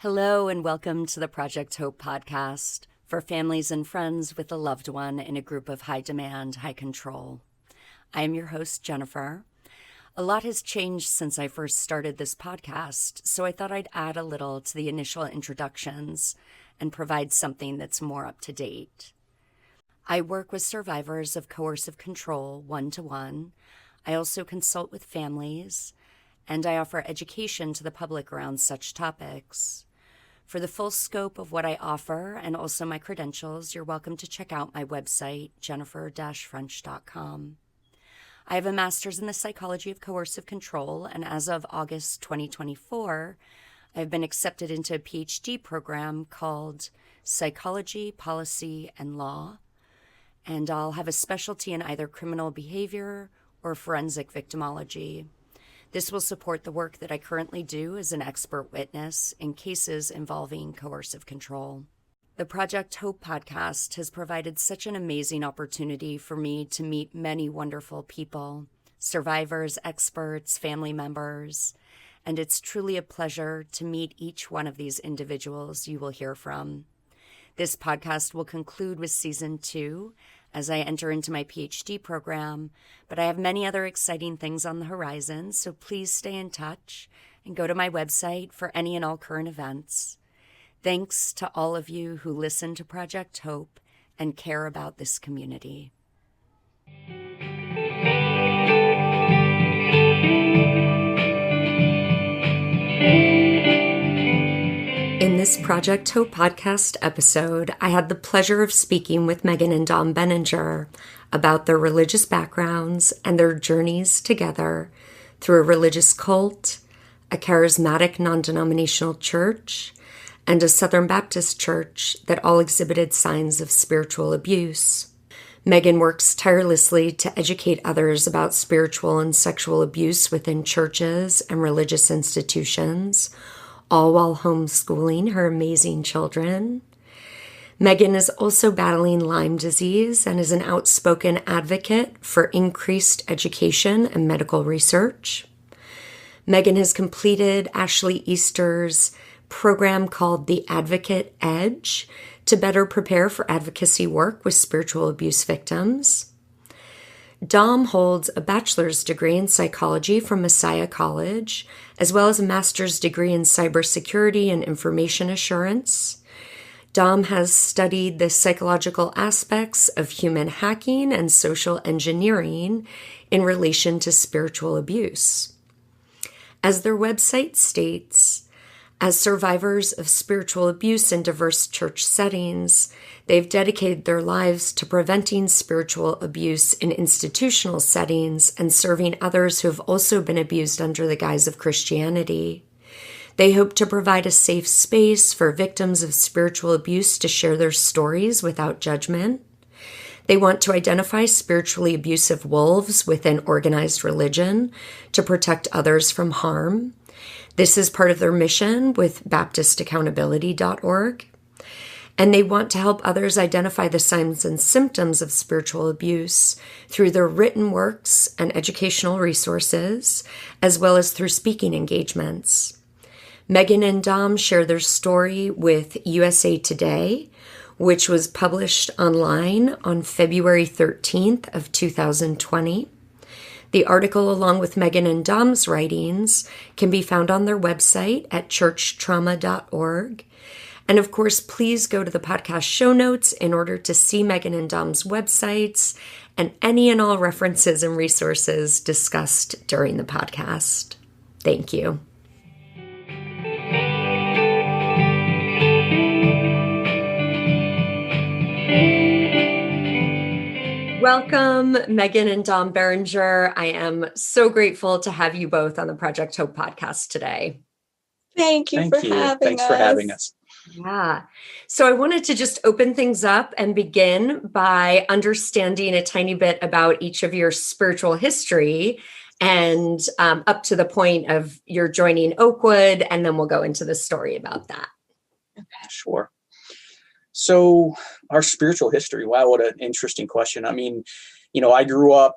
Hello and welcome to the Project Hope podcast for families and friends with a loved one in a group of high demand, high control. I am your host, Jennifer. A lot has changed since I first started this podcast, so I thought I'd add a little to the initial introductions and provide something that's more up to date. I work with survivors of coercive control one-to-one. I also consult with families, and I offer education to the public around such topics. For the full scope of what I offer and also my credentials, you're welcome to check out my website, jennifer-french.com. I have a master's in the psychology of coercive control, and as of August 2024, I've been accepted into a PhD program called Psychology, Policy, and Law, and I'll have a specialty in either criminal behavior or forensic victimology. This will support the work that I currently do as an expert witness in cases involving coercive control. The Project Hope podcast has provided such an amazing opportunity for me to meet many wonderful people, survivors, experts, family members, and it's truly a pleasure to meet each one of these individuals you will hear from. This podcast will conclude with season 2 as I enter into my PhD program, but I have many other exciting things on the horizon, so please stay in touch and go to my website for any and all current events. Thanks to all of you who listen to Project Hope and care about this community. In this Project Hope podcast episode, I had the pleasure of speaking with Megan and Dom Benninger about their religious backgrounds and their journeys together through a religious cult, a charismatic non-denominational church, and a Southern Baptist church that all exhibited signs of spiritual abuse. Megan works tirelessly to educate others about spiritual and sexual abuse within churches and religious institutions, all while homeschooling her amazing children. Megan is also battling Lyme disease and is an outspoken advocate for increased education and medical research. Megan has completed Ashley Easter's program called The Advocate Edge to better prepare for advocacy work with spiritual abuse victims. Dom holds a bachelor's degree in psychology from Messiah College, as well as a master's degree in cybersecurity and information assurance. Dom has studied the psychological aspects of human hacking and social engineering in relation to spiritual abuse. As their website states, as survivors of spiritual abuse in diverse church settings, they've dedicated their lives to preventing spiritual abuse in institutional settings and serving others who have also been abused under the guise of Christianity. They hope to provide a safe space for victims of spiritual abuse to share their stories without judgment. They want to identify spiritually abusive wolves within organized religion to protect others from harm. This is part of their mission with BaptistAccountability.org. And they want to help others identify the signs and symptoms of spiritual abuse through their written works and educational resources, as well as through speaking engagements. Megan and Dom share their story with USA Today, which was published online on February 13th of 2020. The article, along with Megan and Dom's writings, can be found on their website at churchtrauma.org. And of course, please go to the podcast show notes in order to see Megan and Dom's websites and any and all references and resources discussed during the podcast. Thank you. Welcome, Megan and Dom Benninger. I am so grateful to have you both on the Project Hope podcast today. Thank you. Thanks for having us. Yeah. So I wanted to just open things up and begin by understanding a tiny bit about each of your spiritual history and up to the point of your joining Oakwood, and then we'll go into the story about that. Sure. So our spiritual history, wow, what an interesting question. I mean, I grew up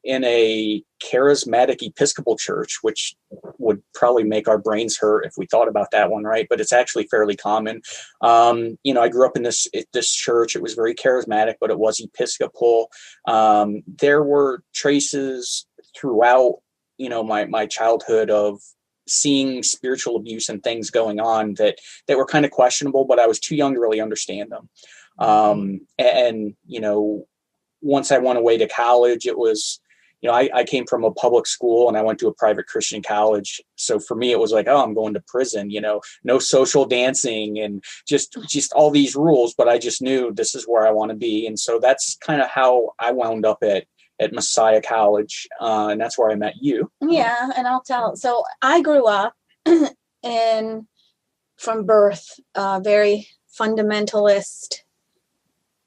in a charismatic Episcopal church, which would probably make our brains hurt if we thought about that one, right? But it's actually fairly common. I grew up in this church. It was very charismatic, but it was Episcopal. There were traces throughout, my childhood of seeing spiritual abuse and things going on that were kind of questionable, but I was too young to really understand them. Once I went away to college, it was, I came from a public school and I went to a private Christian college. So for me, it was like, oh, I'm going to prison, no social dancing and just all these rules, but I just knew this is where I want to be. And so that's kind of how I wound up at Messiah College. And that's where I met you. Yeah. And I'll tell. So I grew up from birth, very fundamentalist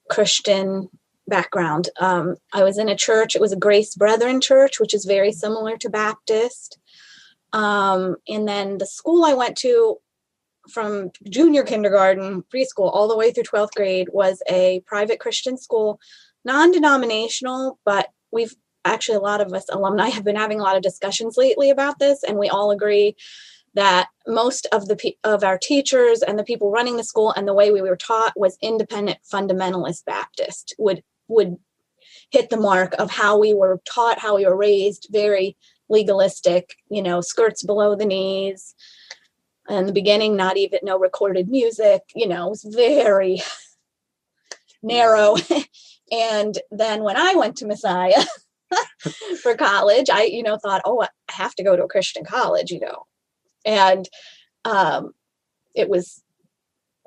Christian background. I was in a church. It was a Grace Brethren church, which is very similar to Baptist. And then the school I went to from junior kindergarten, preschool, all the way through 12th grade was a private Christian school, non-denominational, but we've actually, a lot of us alumni have been having a lot of discussions lately about this. And we all agree that most of our teachers and the people running the school and the way we were taught was independent fundamentalist Baptist, would hit the mark of how we were taught, how we were raised, very legalistic, skirts below the knees. In the beginning, no recorded music, it was very narrow. And then when I went to Messiah for college, I, thought, oh, I have to go to a Christian college, And it was,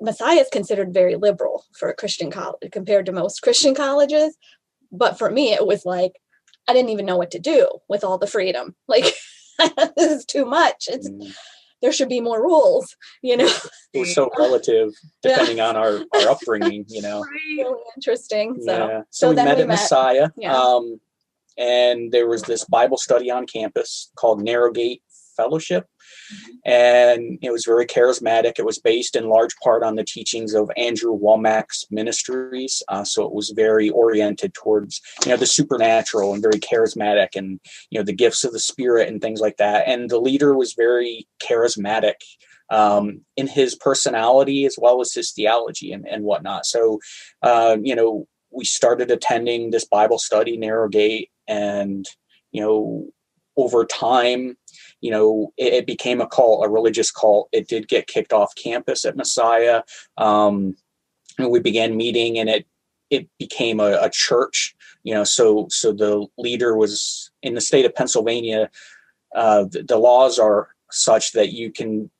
Messiah is considered very liberal for a Christian college compared to most Christian colleges. But for me, it was like, I didn't even know what to do with all the freedom. Like, this is too much. There should be more rules, It was so relative depending on our upbringing, Really interesting. So we met at Messiah. Yeah. And there was this Bible study on campus called Narrowgate Fellowship. And it was very charismatic. It was based in large part on the teachings of Andrew Womack's ministries. So it was very oriented towards, the supernatural and very charismatic and, the gifts of the Spirit and things like that. And the leader was very charismatic in his personality as well as his theology and whatnot. So, we started attending this Bible study, Narrowgate, and, over time, it became a cult, a religious cult. It did get kicked off campus at Messiah. And we began meeting, and it became a church. So the leader was in the state of Pennsylvania. The laws are such that you can,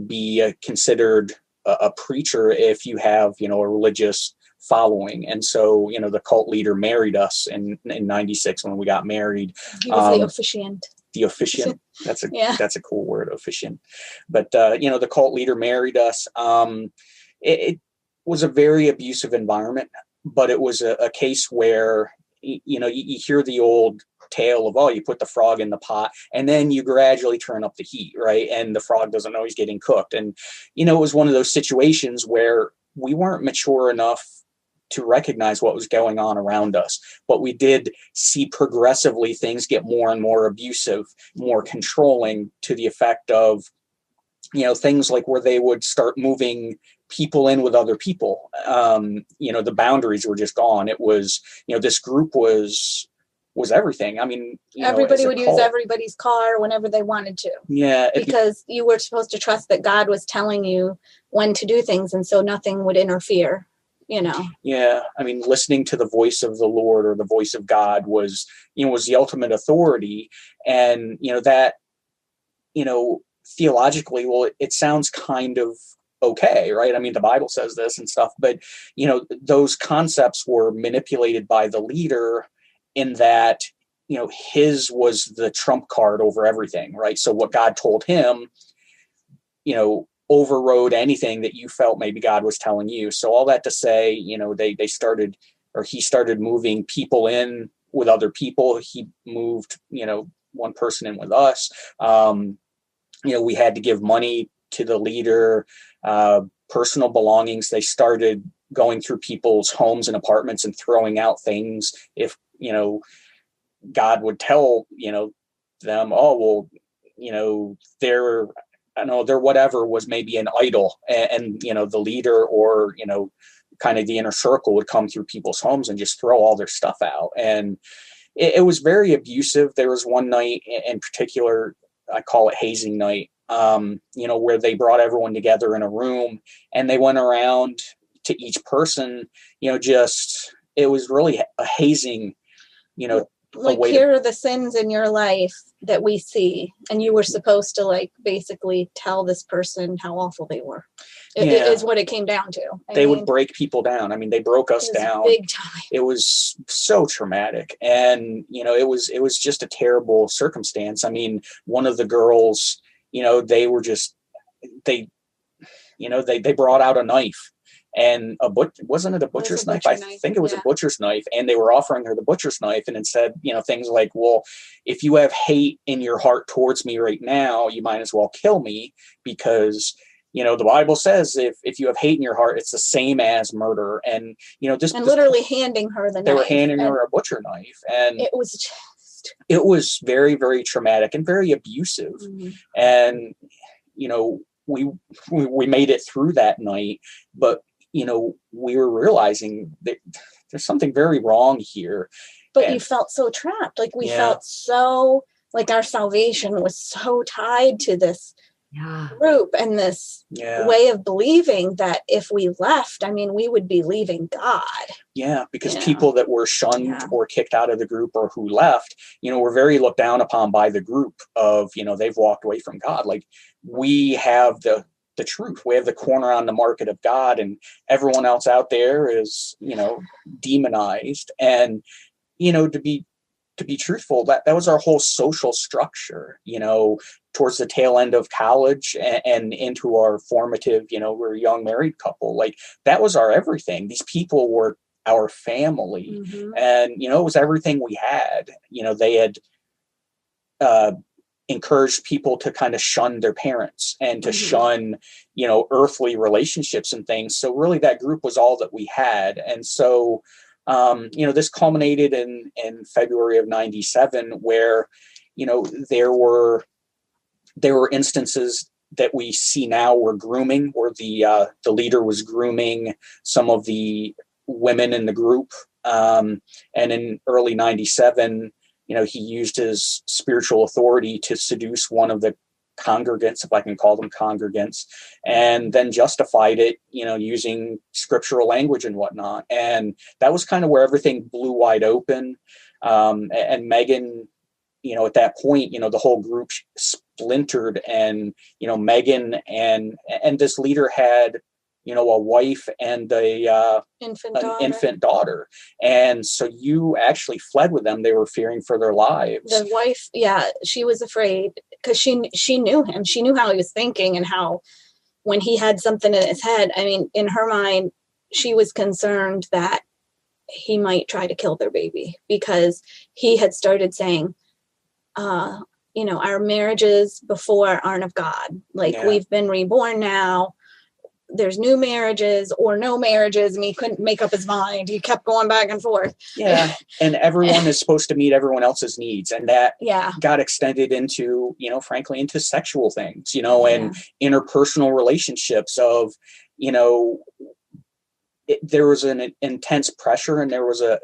be considered a preacher if you have, a religious following. And so, the cult leader married us in 96 when we got married. He was the officiant. The officiant. That's a cool word, officiant. But, the cult leader married us. It was a very abusive environment, but it was a case where, you hear the old tale of, oh, you put the frog in the pot and then you gradually turn up the heat, right? And the frog doesn't know he's getting cooked. And, it was one of those situations where we weren't mature enough to recognize what was going on around us. But we did see progressively things get more and more abusive, more controlling, to the effect of, things like where they would start moving people in with other people. The boundaries were just gone. It was, this group was everything. I mean, everybody would use everybody's car whenever they wanted to. Yeah. Because you were supposed to trust that God was telling you when to do things. And so nothing would interfere. Yeah. I mean, listening to the voice of the Lord or the voice of God was the ultimate authority. And, that, theologically, well, it sounds kind of okay, right? I mean, the Bible says this and stuff, but, those concepts were manipulated by the leader in that, his was the trump card over everything, right? So what God told him, overrode anything that you felt maybe God was telling you. So all that to say, he started moving people in with other people. He moved, one person in with us. We had to give money to the leader, personal belongings. They started going through people's homes and apartments and throwing out things if, God would tell, them, oh, well, their whatever was maybe an idol, and the leader, or, kind of the inner circle would come through people's homes and just throw all their stuff out. And it was very abusive. There was one night in particular, I call it hazing night, where they brought everyone together in a room and they went around to each person, it was really a hazing, like, here are the sins in your life that we see, and you were supposed to, like, basically tell this person how awful they were. It is what it came down to. They would break people down. I mean, they broke us down big time. It was so traumatic, and it was just a terrible circumstance. I mean, one of the girls, they were just they brought out a knife. And wasn't it a butcher's knife? I think it was a butcher's knife. And they were offering her the butcher's knife. And it said, things like, well, if you have hate in your heart towards me right now, you might as well kill me, because, the Bible says if you have hate in your heart, it's the same as murder. And, literally handing her the knife. They were handing her a butcher knife. And it was very, very traumatic and very abusive. Mm-hmm. And, we made it through that night, but we were realizing that there's something very wrong here. But you felt so trapped. Like, we felt so, like, our salvation was so tied to this group and this way of believing that if we left, I mean, we would be leaving God. Yeah, because people that were shunned or kicked out of the group, or who left, were very looked down upon by the group of, they've walked away from God. Like, we have the truth. We have the corner on the market of God, and everyone else out there is, demonized. And, to be truthful, that was our whole social structure, towards the tail end of college and into our formative, we're a young married couple. Like, that was our everything. These people were our family. Mm-hmm. And, it was everything we had. They had, encouraged people to kind of shun their parents and to shun, earthly relationships and things. So really that group was all that we had. And so, this culminated in February of 97, where, there were instances that we see now were grooming, where the leader was grooming some of the women in the group. And in early 97, he used his spiritual authority to seduce one of the congregants, if I can call them congregants, and then justified it, using scriptural language and whatnot. And that was kind of where everything blew wide open. And Megan, at that point, the whole group splintered, and, Megan and this leader had, a wife and an infant daughter. And so you actually fled with them. They were fearing for their lives. The wife, she was afraid, because she knew him. She knew how he was thinking, and how when he had something in his head, I mean, in her mind, she was concerned that he might try to kill their baby, because he had started saying, our marriages before aren't of God. Like, we've been reborn now. There's new marriages or no marriages, and he couldn't make up his mind. He kept going back and forth. Yeah. And everyone is supposed to meet everyone else's needs. And that got extended into, frankly, into sexual things, and interpersonal relationships of, there was an intense pressure, and there was a,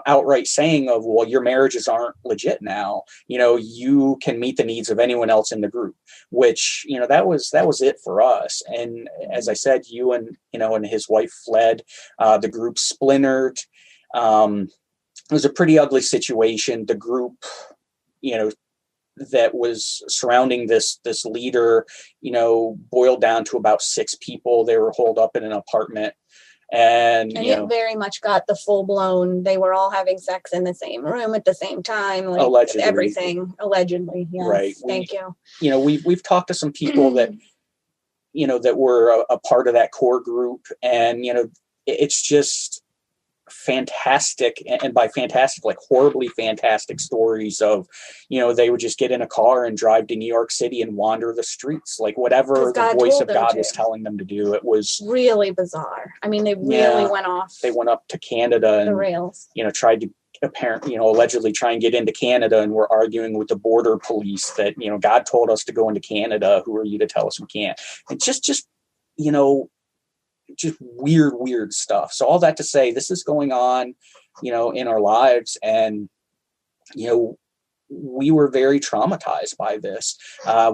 outright saying of, well, your marriages aren't legit now. You can meet the needs of anyone else in the group, which, that was it for us. And as I said, you and his wife fled, the group splintered. It was a pretty ugly situation. The group, that was surrounding this leader, boiled down to about 6 people. They were holed up in an apartment. And it very much got the full blown, they were all having sex in the same room at the same time. Like, allegedly. Everything. Allegedly. Yes. Right. Thank you. We've talked to some people that, that were a part of that core group, and, it's just fantastic. And by fantastic, like horribly fantastic stories of, they would just get in a car and drive to New York City and wander the streets, like whatever the voice of God was telling them to do. It was really bizarre. I mean, they really went off. They went up to Canada and, the rails. Tried to allegedly try and get into Canada, and we're arguing with the border police that, God told us to go into Canada. Who are you to tell us we can't? And just weird stuff. So all that to say, this is going on, in our lives. And, we were very traumatized by this.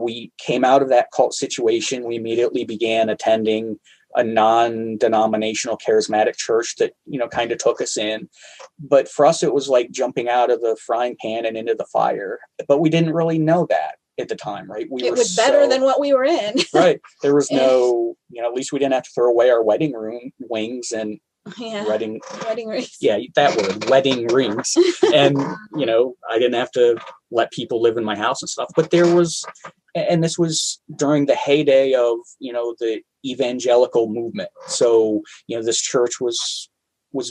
We came out of that cult situation. We immediately began attending a non-denominational charismatic church that, kind of took us in. But for us, it was like jumping out of the frying pan and into the fire. But we didn't really know that at the time, right? It was better than what we were in. Right. There was no, at least we didn't have to throw away our wedding wings and wedding rings. Yeah, that word, wedding rings. And, I didn't have to let people live in my house and stuff. But this was during the heyday of, the evangelical movement. So, this church was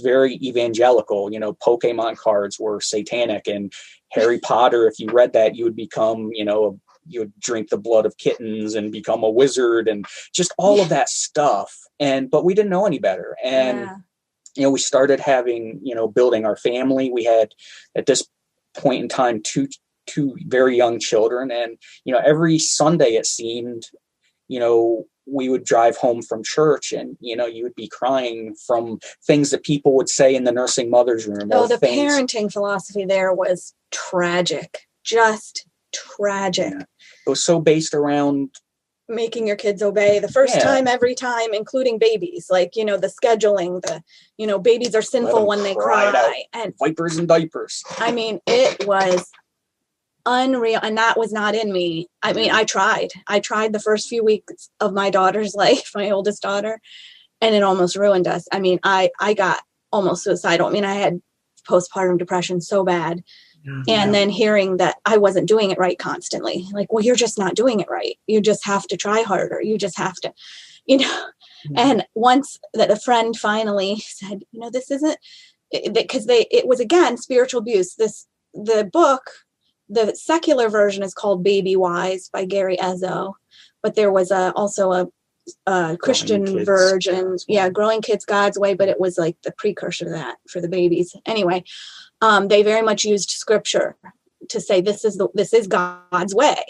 very evangelical. Pokemon cards were satanic, and Harry Potter, if you read that, you would become, you would drink the blood of kittens and become a wizard and just all of that stuff. But we didn't know any better. And, we started having, building our family. We had at this point in time, two very young children. And, every Sunday it seemed, we would drive home from church and, you would be crying from things that people would say in the nursing mother's room. Oh, the parenting philosophy there was tragic, just tragic. Yeah. It was so based around making your kids obey the first time, every time, including babies, like, the scheduling, babies are sinful when they cry, and vipers and diapers. I mean, it was unreal. And that was not in me. I mean, I tried the first few weeks of my daughter's life, my oldest daughter, and it almost ruined us. I mean, I got almost suicidal. I mean, I had postpartum depression so bad. And then hearing that I wasn't doing it right constantly, like, well, you're just not doing it right. You just have to try harder. You just have to, and once that a friend finally said, this isn't, because it was, again, spiritual abuse. The book, the secular version is called Baby Wise by Gary Ezzo, but there was also a Christian version. Growing Kids God's Way, but it was like the precursor to that for the babies. Anyway, they very much used scripture to say, this is God's way.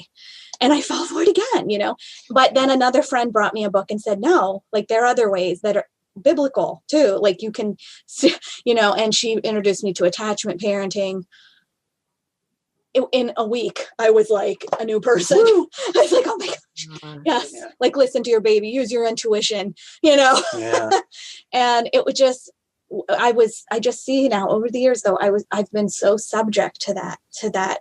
And I fell for it again, but then another friend brought me a book and said, no, like, there are other ways that are biblical too. Like, you can, and she introduced me to attachment parenting. In a week, I was like a new person. I was like, oh my gosh, yes. Yeah. Like, listen to your baby, use your intuition, Yeah. And it was just, I just see now over the years though, I've been so subject to that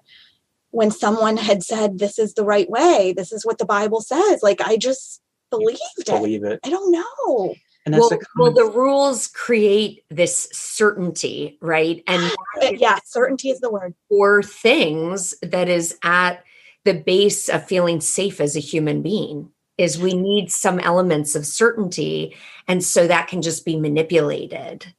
when someone had said, this is the right way, this is what the Bible says, like, I just believed it. I don't know. And that's the rules create this certainty, right? And certainty is the word. For things that is at the base of feeling safe as a human being is we need some elements of certainty. And so that can just be manipulated.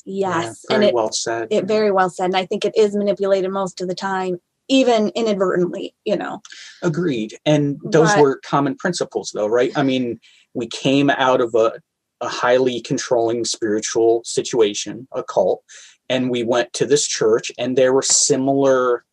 Yes. Yeah, very well said. It very well said. And I think it is manipulated most of the time, even inadvertently, Agreed. And those were common principles though, right? I mean, we came out of a highly controlling spiritual situation, a cult, and we went to this church, and there were similar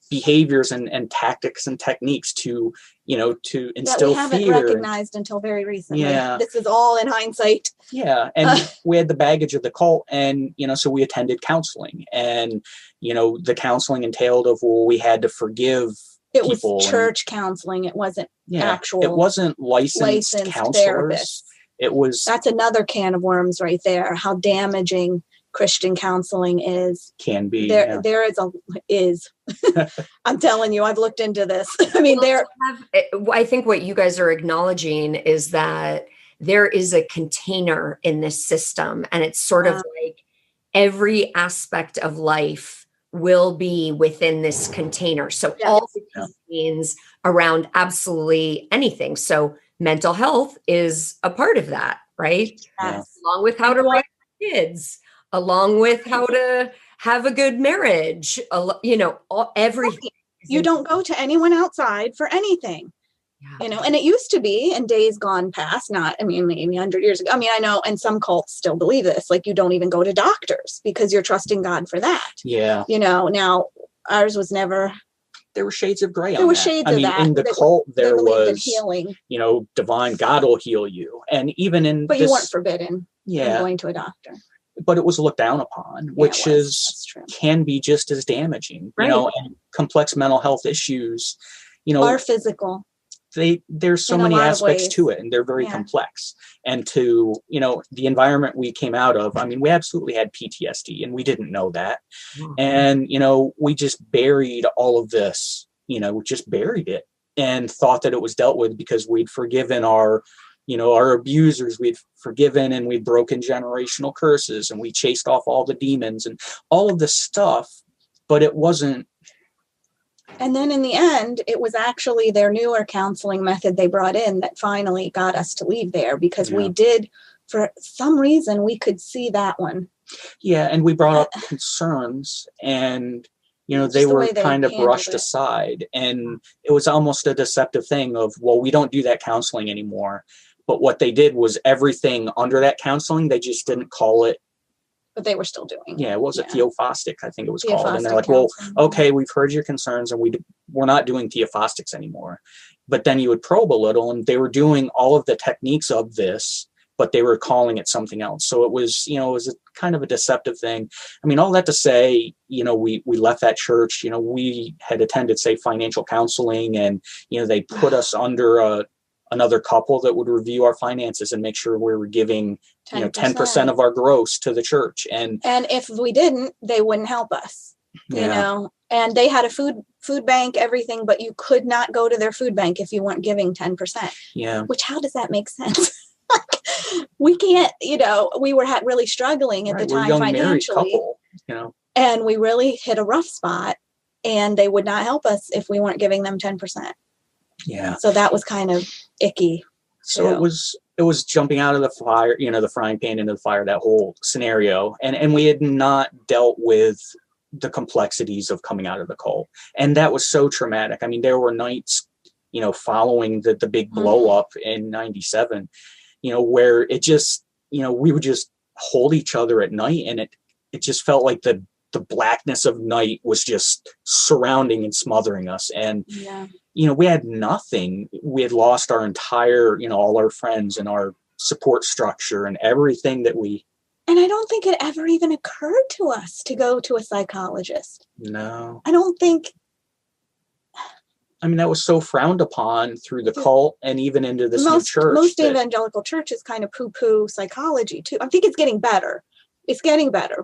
behaviors and tactics and techniques to instill that fear. we haven't recognized until very recently. Yeah. This is all in hindsight. Yeah. And we had the baggage of the cult, and, so we attended counseling, and, the counseling entailed of, we had to forgive It people. was church counseling. It wasn't actual. It wasn't licensed counselors. Therapists. It was. That's another can of worms right there. How damaging Christian counseling can be. There is. I'm telling you, I've looked into this. I mean, I think what you guys are acknowledging is that there is a container in this system, and it's sort of like every aspect of life will be within this container. So all the means around absolutely anything. So mental health is a part of that, right? Yes. Along with how to raise kids, along with how to have a good marriage, everything. You don't go to anyone outside for anything. Yeah. And it used to be in days gone past, maybe 100 years ago. I know, and some cults still believe this, like you don't even go to doctors because you're trusting God for that. Yeah. Now ours was never. There were shades of gray on that. There were shades of that. In the cult, there was healing. Divine God will heal you. And even in But you weren't forbidden from going to a doctor. But it was looked down upon, which can be just as damaging, right. And complex mental health issues, are physical. There's so many aspects to it, and they're very complex. And to, the environment we came out of, we absolutely had PTSD, and we didn't know that. Mm-hmm. And, we just buried all of this, just buried it and thought that it was dealt with because we'd forgiven our abusers, we'd forgiven and we'd broken generational curses, and we chased off all the demons and all of this stuff, but it wasn't. And then in the end, it was actually their newer counseling method they brought in that finally got us to leave there, because we did, for some reason, we could see that one. Yeah, and we brought up concerns, and, they were kind of brushed aside. And it was almost a deceptive thing of, well, we don't do that counseling anymore. But what they did was everything under that counseling, they just didn't call it. But they were still doing. Yeah, what was it? Theophostic, I think it was called. And they're like, well, okay, we've heard your concerns, and we're not doing theophostics anymore. But then you would probe a little, and they were doing all of the techniques of this, but they were calling it something else. So it was, it was a kind of a deceptive thing. All that to say, we left that church. We had attended, say, financial counseling, and, they put us under another couple that would review our finances and make sure we were giving 10% of our gross to the church. And if we didn't, they wouldn't help us, and they had a food bank, everything, but you could not go to their food bank if you weren't giving 10%. Yeah. Which, how does that make sense? We can't, we were really struggling at the time financially, couple, and we really hit a rough spot, and they would not help us if we weren't giving them 10%. Yeah. So that was kind of icky. So it was jumping out of the fire, the frying pan into the fire, that whole scenario. And we had not dealt with the complexities of coming out of the cult. And that was so traumatic. There were nights, following the big blow up in 97, where it just, we would just hold each other at night, and it just felt like the blackness of night was just surrounding and smothering us. And, we had nothing. We had lost our entire, all our friends and our support structure and everything that we. And I don't think it ever even occurred to us to go to a psychologist. No. I don't think. That was so frowned upon through the cult and even into this new church. Most evangelical churches kind of poo-poo psychology too. I think it's getting better.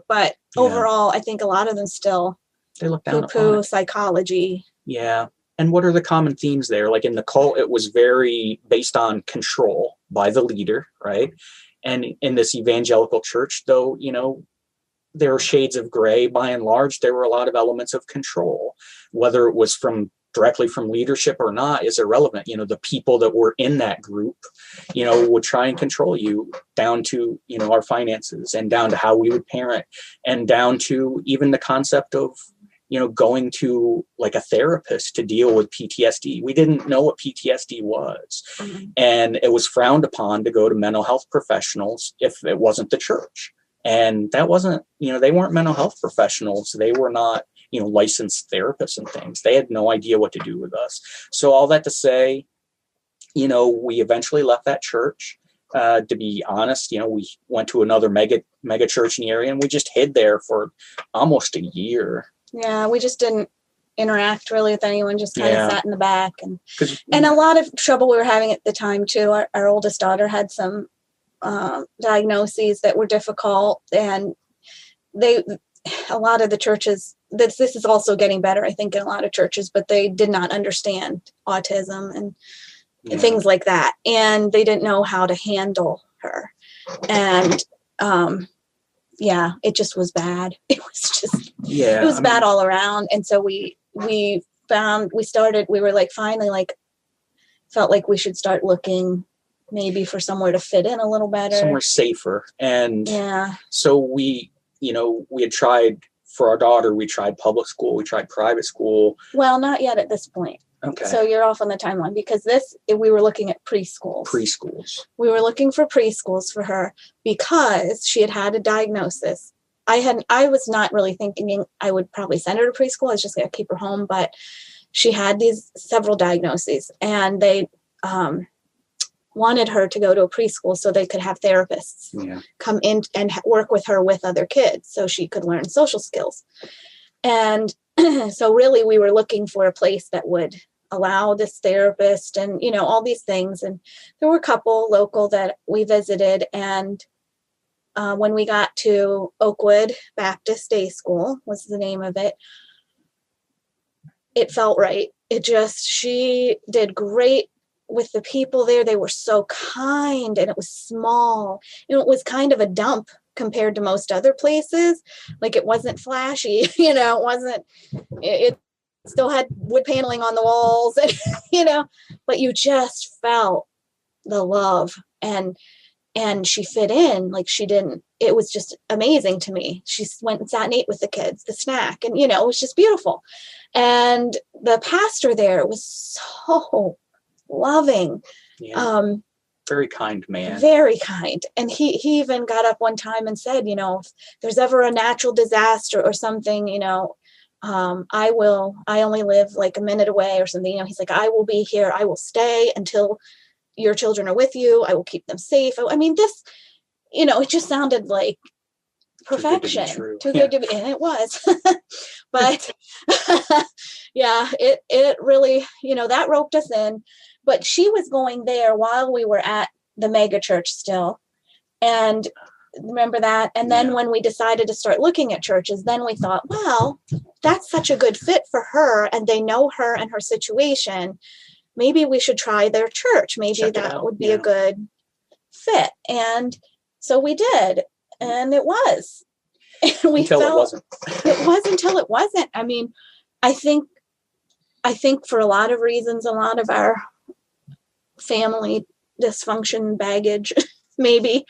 But overall, I think a lot of them still they look down poo-poo psychology. Yeah. And what are the common themes there? Like in the cult, it was very based on control by the leader, right? And in this evangelical church, though, there are shades of gray. By and large, there were a lot of elements of control. Whether it was directly from leadership or not is irrelevant. The people that were in that group, would try and control you, down to, our finances, and down to how we would parent, and down to even the concept of, going to like a therapist to deal with PTSD. We didn't know what PTSD was. Mm-hmm. And it was frowned upon to go to mental health professionals if it wasn't the church. And that wasn't, they weren't mental health professionals. They were not, licensed therapists and things. They had no idea what to do with us. So all that to say, we eventually left that church. To be honest, we went to another mega church in the area, and we just hid there for almost a year. Yeah, we just didn't interact really with anyone, just kind of sat in the back. And a lot of trouble we were having at the time, too. Our oldest daughter had some diagnoses that were difficult, and a lot of the churches, this is also getting better, I think, in a lot of churches, but they did not understand autism and things like that. And they didn't know how to handle her. And it just was bad. It was just, it was bad all around. And so we were like, finally, like, felt like we should start looking maybe for somewhere to fit in a little better. Somewhere safer. And so we had tried, for our daughter, we tried public school, we tried private school. Well, not yet at this point. Okay. So you're off on the timeline, because we were looking at preschools. We were looking for preschools for her because she had a diagnosis. I was not really thinking I would probably send her to preschool. I was just going to keep her home, but she had these several diagnoses, and they wanted her to go to a preschool so they could have therapists come in and work with her with other kids so she could learn social skills. And so really we were looking for a place that would allow this therapist and, all these things. And there were a couple local that we visited. And when we got to Oakwood Baptist Day School was the name of it, it felt right. She did great with the people there. They were so kind, and it was small. It was kind of a dump compared to most other places. Like, it wasn't flashy, it still had wood paneling on the walls, and, but you just felt the love, and she fit in. Like, it was just amazing to me. She went and sat and ate with the kids, the snack, and, it was just beautiful. And the pastor there was so loving. Very kind man. Very kind. And he even got up one time and said, if there's ever a natural disaster or something, I only live like a minute away or something. He's like, I will be here. I will stay until your children are with you. I will keep them safe. I mean, this, it just sounded like perfection. Too good to be, and it was. But yeah, it really, that roped us in. But she was going there while we were at the mega church still. And remember that? And then when we decided to start looking at churches, then we thought, well, that's such a good fit for her, and they know her and her situation. Maybe we should try their church. Maybe that would be a good fit. And so we did. And it was. And until it wasn't. It was until it wasn't. I mean, I think for a lot of reasons, a lot of our family dysfunction baggage, maybe,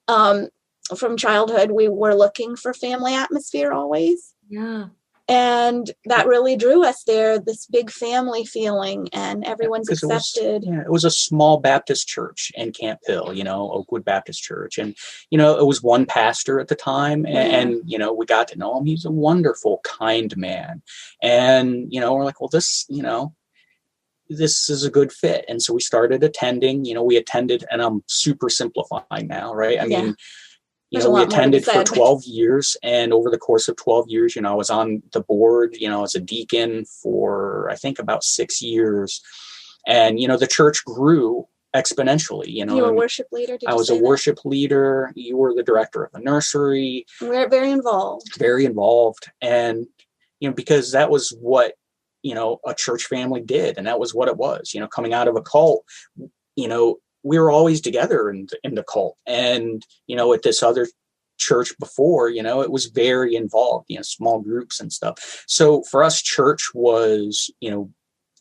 from childhood, we were looking for family atmosphere always. Yeah. And that really drew us there, this big family feeling, and everyone's accepted. It was a small Baptist church in Camp Hill, Oakwood Baptist Church. And, it was one pastor at the time. And we got to know him. He's a wonderful, kind man. And, we're like, well, this is a good fit. And so we started attending. We attended, and I'm super simplifying now, right? I mean, we attended for 12 years, and over the course of 12 years, I was on the board, as a deacon for, I think, about 6 years. And, the church grew exponentially. You were a worship leader? I was a worship leader. You were the director of the nursery. We're very involved. Very involved. And, because that was what, a church family did. And that was what it was, coming out of a cult, we were always together in the cult. And, at this other church before, it was very involved, small groups and stuff. So for us, church was, family,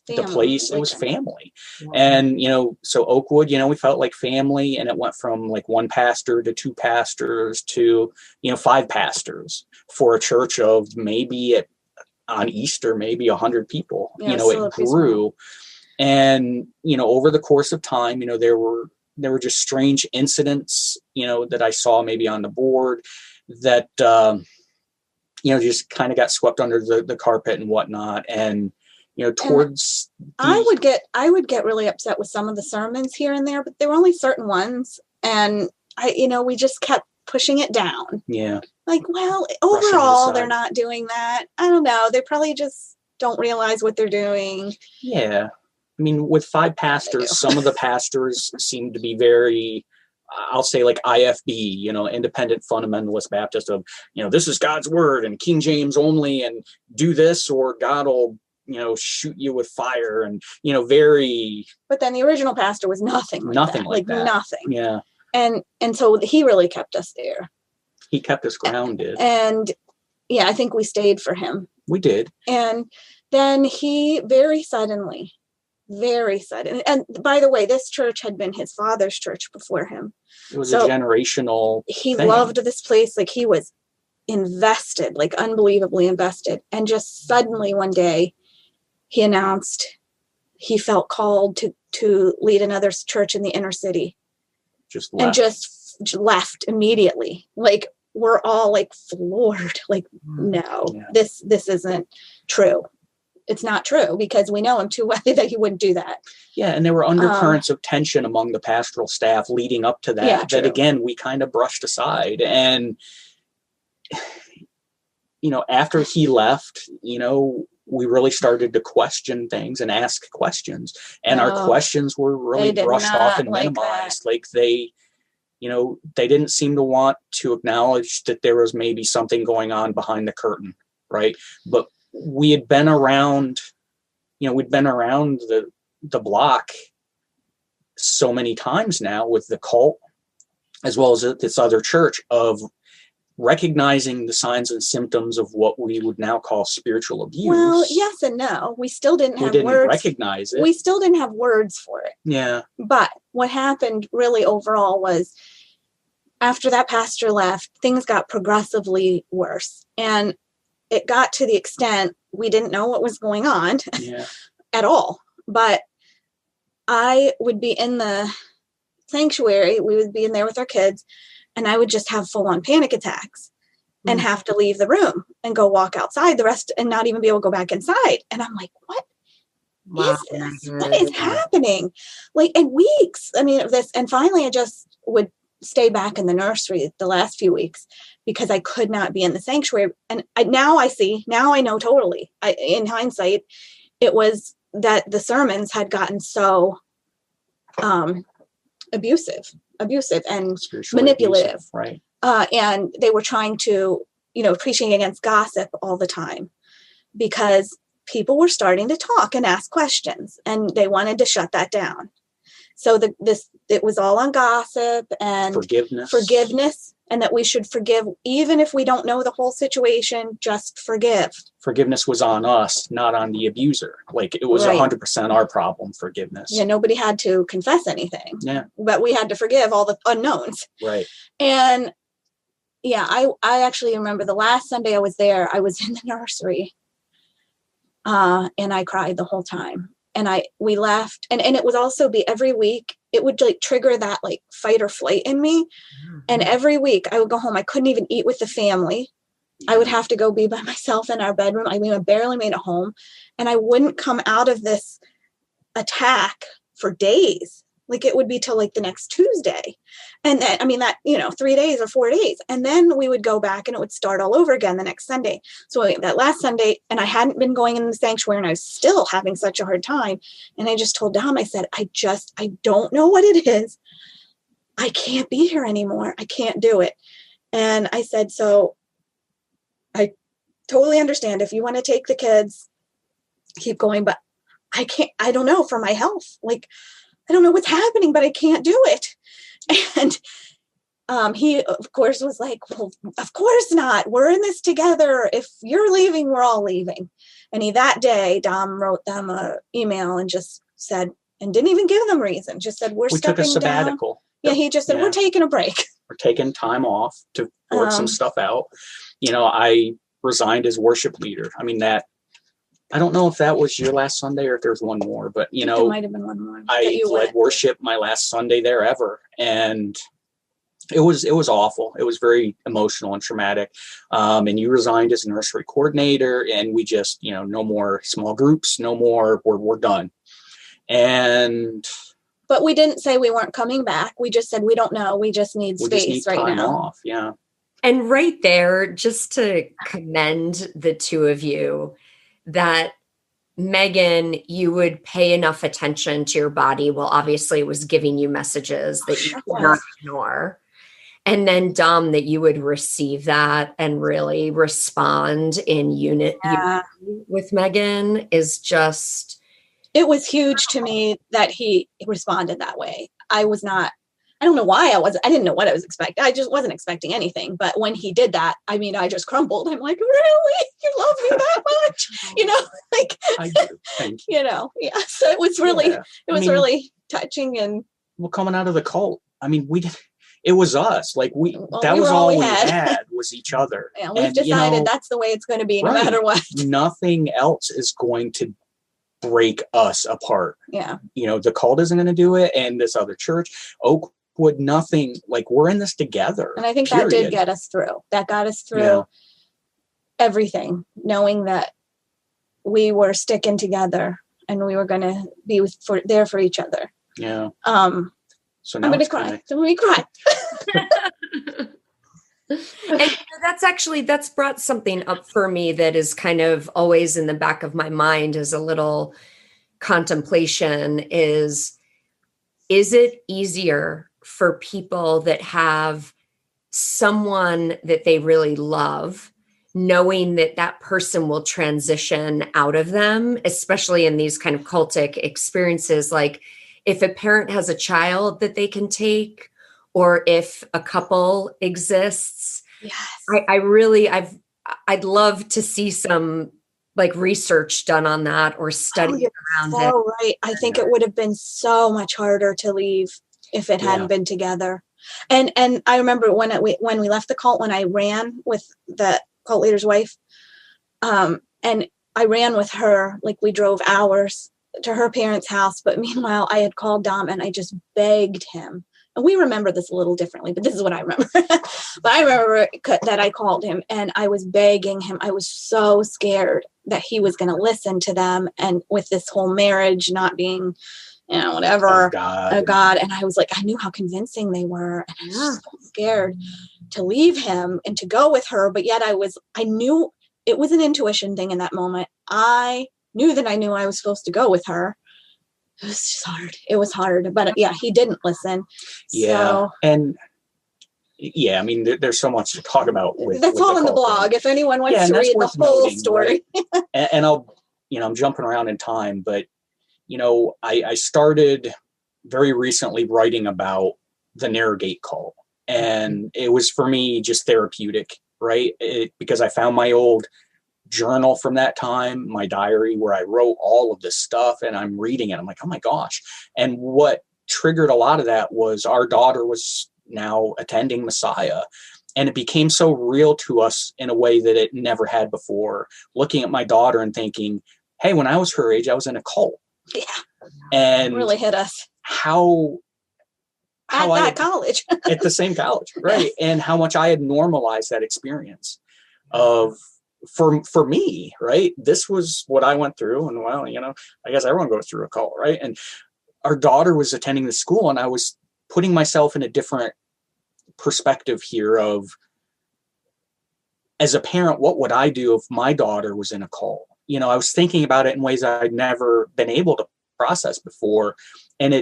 the place, it was family. Wow. And, so Oakwood, we felt like family, and it went from like one pastor to two pastors to, 5 pastors for a church of maybe on Easter, maybe 100 people, it grew. And, over the course of time, there were just strange incidents, that I saw maybe on the board that, just kind of got swept under the carpet and whatnot. And, towards I would get really upset with some of the sermons here and there, but there were only certain ones. And we just kept pushing it down. Yeah. Like, well, overall, they're not doing that. I don't know. They probably just don't realize what they're doing. Yeah. I mean, with 5 pastors, some of the pastors seem to be very, I'll say like IFB, independent fundamentalist Baptist of, this is God's word and King James only, and do this or God will, shoot you with fire, and, very. But then the original pastor was nothing like that. Nothing. Yeah. And so he really kept us there. He kept us grounded. And I think we stayed for him. We did. And then he very sudden, and by the way, this church had been his father's church before him. It was a generational thing. Loved this place. Like, he was invested, like unbelievably invested. And just suddenly one day he announced, he felt called to lead another church in the inner city. Just left. And just left immediately. Like, we're all like floored. Like, no, this isn't true. It's not true, because we know him too well that he wouldn't do that. Yeah, and there were undercurrents of tension among the pastoral staff leading up to that, that again, we kind of brushed aside. And, after he left, we really started to question things and ask questions. And our questions were really brushed off and minimized. Like they didn't seem to want to acknowledge that there was maybe something going on behind the curtain, right? But we had been around, we'd been around the block so many times now with the cult, as well as this other church, of recognizing the signs and symptoms of what we would now call spiritual abuse. Well, yes and no. We still didn't have words. Recognize it. We still didn't have words for it. Yeah. But what happened really overall was, after that pastor left, things got progressively worse. And it got to the extent we didn't know what was going on at all. But I would be in the sanctuary. We would be in there with our kids, and I would just have full-on panic attacks and have to leave the room and go walk outside the rest and not even be able to go back inside. And I'm like, what is this? What is happening? Like, in weeks, of this. And finally, I just would stay back in the nursery the last few weeks because I could not be in the sanctuary. And now I know totally. In hindsight, it was that the sermons had gotten so abusive and manipulative. Right. And they were trying to, preaching against gossip all the time, because people were starting to talk and ask questions, and they wanted to shut that down. So it was all on gossip and forgiveness, and that we should forgive even if we don't know the whole situation. Just forgive. Forgiveness was on us, not on the abuser. Like, it was 100% our problem. Forgiveness. Yeah, nobody had to confess anything. Yeah, but we had to forgive all the unknowns. Right. And I actually remember the last Sunday I was there. I was in the nursery, and I cried the whole time. And we left, and it would also be every week. It would like trigger that like fight or flight in me. Mm-hmm. And every week I would go home. I couldn't even eat with the family. I would have to go be by myself in our bedroom. I barely made it home, and I wouldn't come out of this attack for days. Like, it would be till like the next Tuesday. And then, 3 days or 4 days. And then we would go back and it would start all over again the next Sunday. So that last Sunday, and I hadn't been going in the sanctuary, and I was still having such a hard time. And I just told Dom, I said, I don't know what it is. I can't be here anymore. I can't do it. And I said, so I totally understand if you want to take the kids, keep going, but I don't know, for my health. Like, I don't know what's happening, but I can't do it. And he, of course, was like, well, of course not. We're in this together. If you're leaving, we're all leaving. And that day, Dom wrote them an email and just said, and didn't even give them reason, just said, we took a sabbatical. Down. Yeah, he just said, we're taking a break. We're taking time off to work some stuff out. I resigned as worship leader. I don't know if that was your last Sunday or if there's one more, but there might have been one more. I led worship my last Sunday there ever. And it was awful. It was very emotional and traumatic. And you resigned as nursery coordinator, and we just, no more small groups, no more, we're done. But we didn't say we weren't coming back. We just said, we don't know. We just need space right time now. Off. Yeah. And right there, just to commend the two of you, that Megan, you would pay enough attention to your body. Well, obviously it was giving you messages that you could not ignore. And then Dom, that you would receive that and really respond in unity with Megan is just. It was huge to me that he responded that way. I don't know why I didn't know what I was expecting. I just wasn't expecting anything. But when he did that, I just crumbled. I'm like, really? You love me that much? I do. Thank you. Yeah. So it was really, really touching. And coming out of the cult, it was us. Like that was all we had was each other. Yeah, we've decided that's the way it's going to be no matter what. Nothing else is going to break us apart. Yeah. The cult isn't going to do it. And this other church, Oakwood, nothing, like, we're in this together. And I think that did get us through. That got us through everything, knowing that we were sticking together and we were going to be there for each other. Yeah. So now I'm going to cry. I'm going to cry. And that's brought something up for me that is kind of always in the back of my mind as a little contemplation is it easier for people that have someone that they really love, knowing that that person will transition out of them, especially in these kind of cultic experiences? Like if a parent has a child that they can take, or if a couple exists. Yes. I'd love to see some like research done on that or study around it. Oh, right. I think it would have been so much harder to leave if it hadn't been together. And I remember when we left the cult, when I ran with the cult leader's wife, and I ran with her, like we drove hours to her parents' house. But meanwhile, I had called Dom and I just begged him. And we remember this a little differently, but this is what I remember. But I remember that I called him and I was begging him. I was so scared that he was going to listen to them. And with this whole marriage not being, whatever, oh God. And I was like, I knew how convincing they were. And I was so scared to leave him and to go with her. But yet I knew it was an intuition thing in that moment. I knew that I knew I was supposed to go with her. It was just hard. It was hard, but he didn't listen. Yeah. So, and I mean, there's so much to talk about. That's all in the blog. If anyone wants to read the whole story. Right? And I'll, I'm jumping around in time, but, I started very recently writing about the Narrowgate cult, and it was for me just therapeutic, right? Because I found my old journal from that time, my diary, where I wrote all of this stuff, and I'm reading it. I'm like, oh my gosh. And what triggered a lot of that was our daughter was now attending Messiah, and it became so real to us in a way that it never had before. Looking at my daughter and thinking, hey, when I was her age, I was in a cult. Yeah. And it really hit us. How at that college. At the same college, right? Yeah. And how much I had normalized that experience of, for me, right? This was what I went through. And well, I guess everyone goes through a cult, right? And our daughter was attending the school, and I was putting myself in a different perspective here of, as a parent, what would I do if my daughter was in a cult? I was thinking about it in ways I'd never been able to process before. And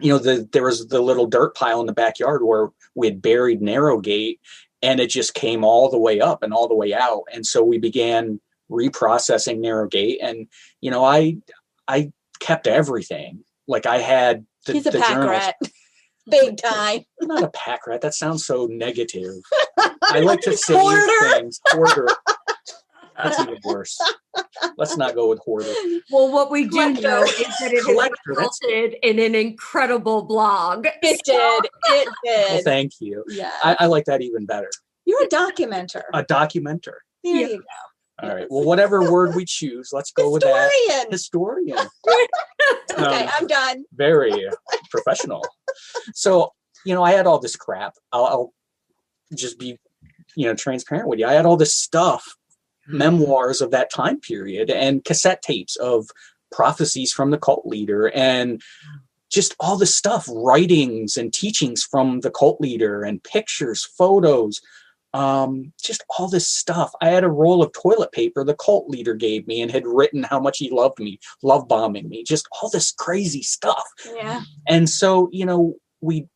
there was the little dirt pile in the backyard where we had buried Narrowgate, and it just came all the way up and all the way out. And so we began reprocessing Narrowgate, and, I kept everything. Like I had He's a pack rat. Big time. I'm not a pack rat. That sounds so negative. I like to save things. Hoarder. That's even worse. Let's not go with hoarder. Well, what we do know is that it has resulted in an incredible blog. It did. Well, thank you. Yeah. I like that even better. You're a documenter. A documenter. There you go. All right. Well, whatever word we choose, let's go with that. Historian. Okay, I'm done. Very professional. So, I had all this crap. I'll just be, transparent with you. I had all this stuff, memoirs of that time period, and cassette tapes of prophecies from the cult leader, and just all this stuff, writings and teachings from the cult leader, and pictures, photos, just all this stuff. I had a roll of toilet paper the cult leader gave me and had written how much he loved me, love bombing me, just all this crazy stuff. Yeah. And so, we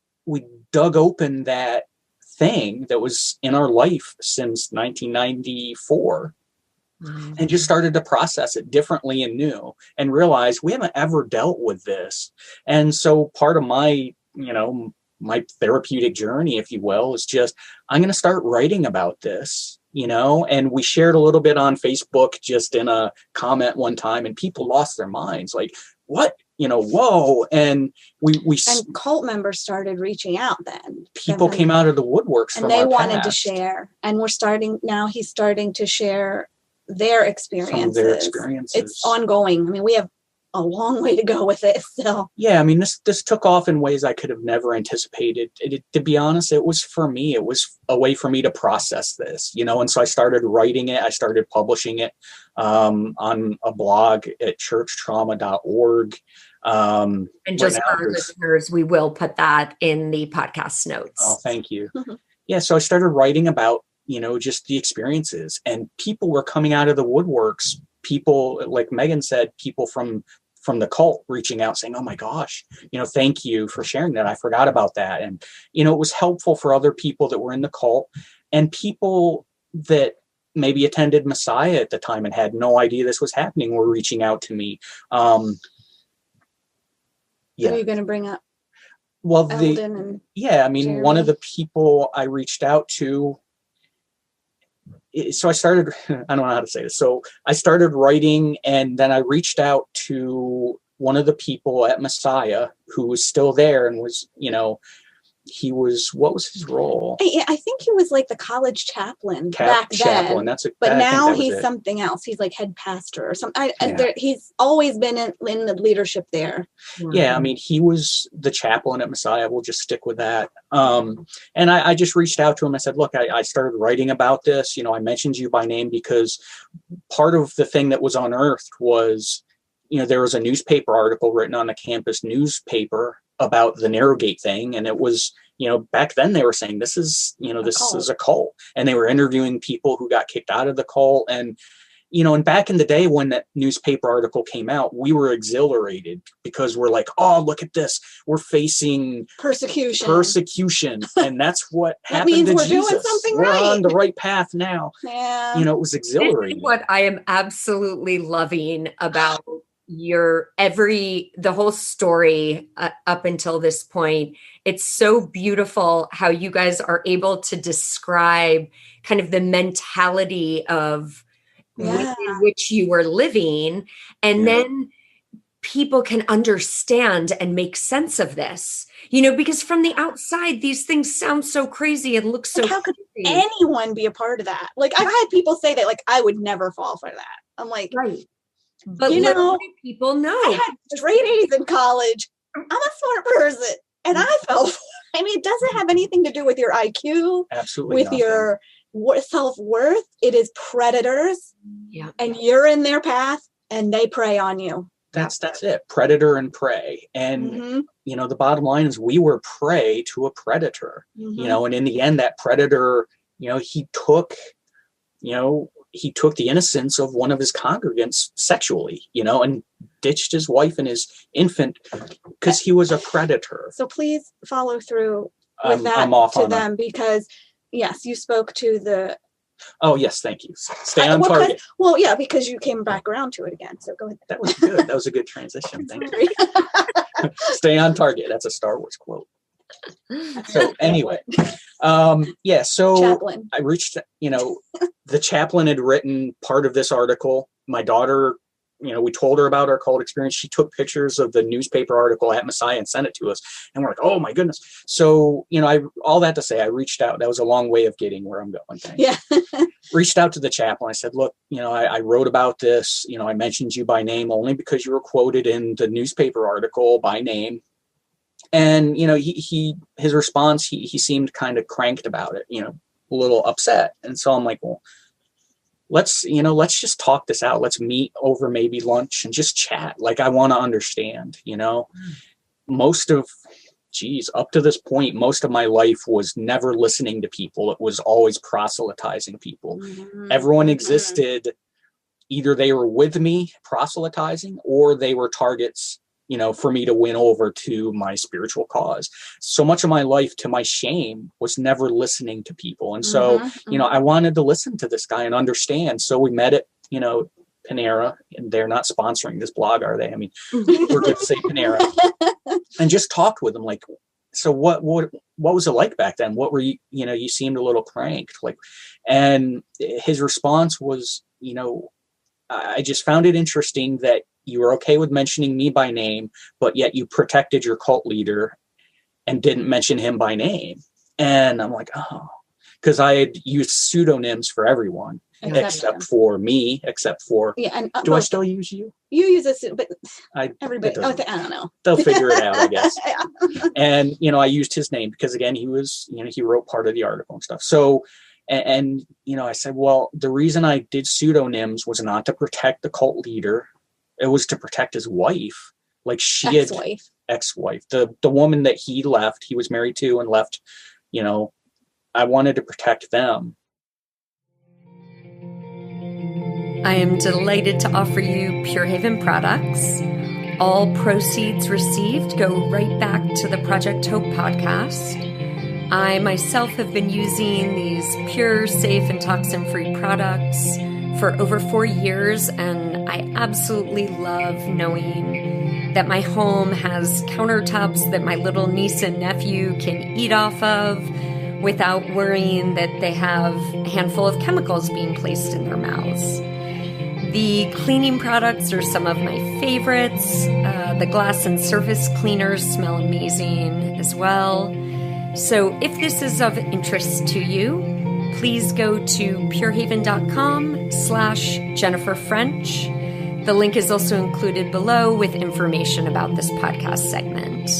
dug open that thing that was in our life since 1994 and just started to process it differently and new, and realized we haven't ever dealt with this. And so part of my, my therapeutic journey, if you will, is just, I'm going to start writing about this, and we shared a little bit on Facebook, just in a comment one time, and people lost their minds. Like, what? Whoa. And and cult members started reaching out then. People came out of the woodworks and they wanted to share. And he's starting to share their experiences. It's ongoing. I mean, we have a long way to go with it. So yeah, I mean, this took off in ways I could have never anticipated. To be honest, it was for me. It was a way for me to process this, and so I started writing it. I started publishing it on a blog at churchtrauma.org. And just for our listeners, we will put that in the podcast notes. Oh, thank you. Yeah, so I started writing about, just the experiences, and people were coming out of the woodworks. People, like Megan said, people from the cult reaching out saying, oh my gosh, thank you for sharing that. I forgot about that. And, it was helpful for other people that were in the cult, and people that maybe attended Messiah at the time and had no idea this was happening were reaching out to me. Are you going to bring up? Well, one of the people I reached out to, so I started, I don't know how to say this. So I started writing, and then I reached out to one of the people at Messiah who was still there and was, what was his role? I think he was like the college chaplain back then. But now he's something else. He's like head pastor or something. He's always been in the leadership there. Yeah, I mean, he was the chaplain at Messiah. We'll just stick with that. And I just reached out to him. I said, look, I started writing about this. I mentioned you by name because part of the thing that was unearthed was, there was a newspaper article written on the campus newspaper about the Narrowgate thing. And it was, back then they were saying this is a cult, and they were interviewing people who got kicked out of the cult. And, and back in the day when that newspaper article came out, we were exhilarated because we're like, oh, look at this. We're facing persecution. And that's what happened means to we're Jesus. Doing something we're right. on the right path now. Yeah. It was exhilarating. This is what I am absolutely loving about the whole story up until this point. It's so beautiful how you guys are able to describe kind of the mentality of within which you were living, and then people can understand and make sense of this, because from the outside, these things sound so crazy and look so how could anyone be a part of that? Like, I've had people say that, like, I would never fall for that. I'm like, right. But people know. I had straight A's in college. I'm a smart person, and I fell for it. I mean, it doesn't have anything to do with your IQ, absolutely, with nothing. Your self-worth. It is predators, and you're in their path, and they prey on you. That's it. Predator and prey. And, the bottom line is we were prey to a predator, and in the end, that predator, he took the innocence of one of his congregants sexually, and ditched his wife and his infant because he was a predator. So please follow through with that them because, yes, you spoke to the... Oh, yes, thank you. Stay on target. Well, yeah, because you came back around to it again. So go ahead. That was good. That was a good transition. Thank you. Stay on target. That's a Star Wars quote. So anyway, so chaplain. I reached, the chaplain had written part of this article. My daughter, we told her about our cult experience. She took pictures of the newspaper article at Messiah and sent it to us. And we're like, oh my goodness. So, all that to say, I reached out. That was a long way of getting where I'm going. Yeah. Reached out to the chaplain. I said, look, I wrote about this. I mentioned you by name only because you were quoted in the newspaper article by name. And, his response, he seemed kind of cranked about it, a little upset. And so I'm like, well, let's just talk this out. Let's meet over maybe lunch and just chat. Like, I want to understand, up to this point, most of my life was never listening to people. It was always proselytizing people. Mm-hmm. Everyone existed. Either they were with me proselytizing or they were targets, for me to win over to my spiritual cause. So much of my life, to my shame, was never listening to people. And so, I wanted to listen to this guy and understand. So we met at, Panera, and they're not sponsoring this blog, are they? I mean, we're good to say Panera. And just talked with him, like, so what was it like back then? What were you, you seemed a little cranked, like, and his response was, I just found it interesting that you were okay with mentioning me by name, but yet you protected your cult leader and didn't mention him by name. And I'm like, oh, because I had used pseudonyms for everyone. except for me, except for, and do I still use you? You use this, but everybody, I don't know. They'll figure it out, I guess. Yeah. And, I used his name because, again, he was, he wrote part of the article and stuff. So, and I said, well, the reason I did pseudonyms was not to protect the cult leader. It was to protect his wife. Like ex-wife, the woman that he was married to and left, I wanted to protect them. I am delighted to offer you Pure Haven products. All proceeds received go right back to the Project Hope podcast. I myself have been using these pure, safe, and toxin-free products for over 4 years, and I absolutely love knowing that my home has countertops that my little niece and nephew can eat off of without worrying that they have a handful of chemicals being placed in their mouths. The cleaning products are some of my favorites. The glass and surface cleaners smell amazing as well. So if this is of interest to you, please go to purehaven.com/Jennifer French. The link is also included below with information about this podcast segment.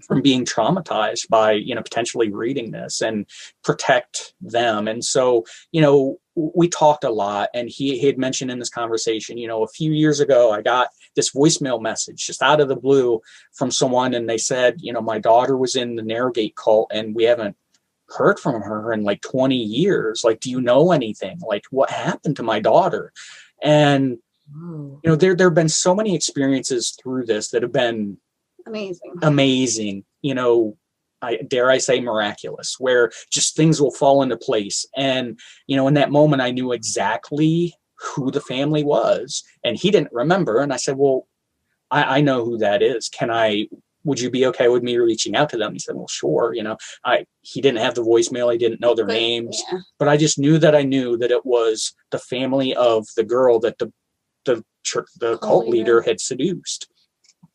From being traumatized by, potentially reading this and protect them. And so, we talked a lot, and he had mentioned in this conversation, a few years ago, I got this voicemail message just out of the blue from someone. And they said, my daughter was in the Narrowgate cult and we haven't heard from her in like 20 years. Like, do you know anything? Like, what happened to my daughter? And, there have been so many experiences through this that have been amazing, dare I say miraculous, where just things will fall into place. And, in that moment, I knew exactly who the family was, and he didn't remember. And I said, well, I know who that is. Would you be okay with me reaching out to them? He said, well, sure. He didn't have the voicemail. He didn't know their names, but I just knew that it was the family of the girl that the cult leader had seduced.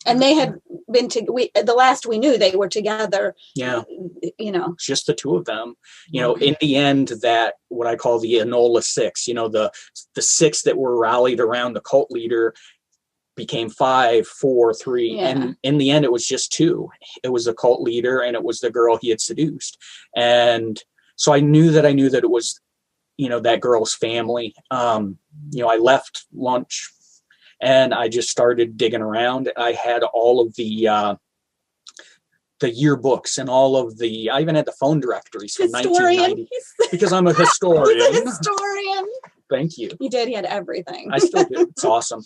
And they had been the last we knew, they were together. Yeah. Just the two of them, in the end, that what I call the Enola Six, the six that were rallied around the cult leader became 5, 4, 3. Yeah. And in the end, it was just 2. It was the cult leader and it was the girl he had seduced. And so I knew that it was, that girl's family. I left lunch and I just started digging around. I had all of the yearbooks and I even had the phone directories from 1990 because I'm a historian. He's a historian. Thank you. You did. He had everything. I still do. It's awesome.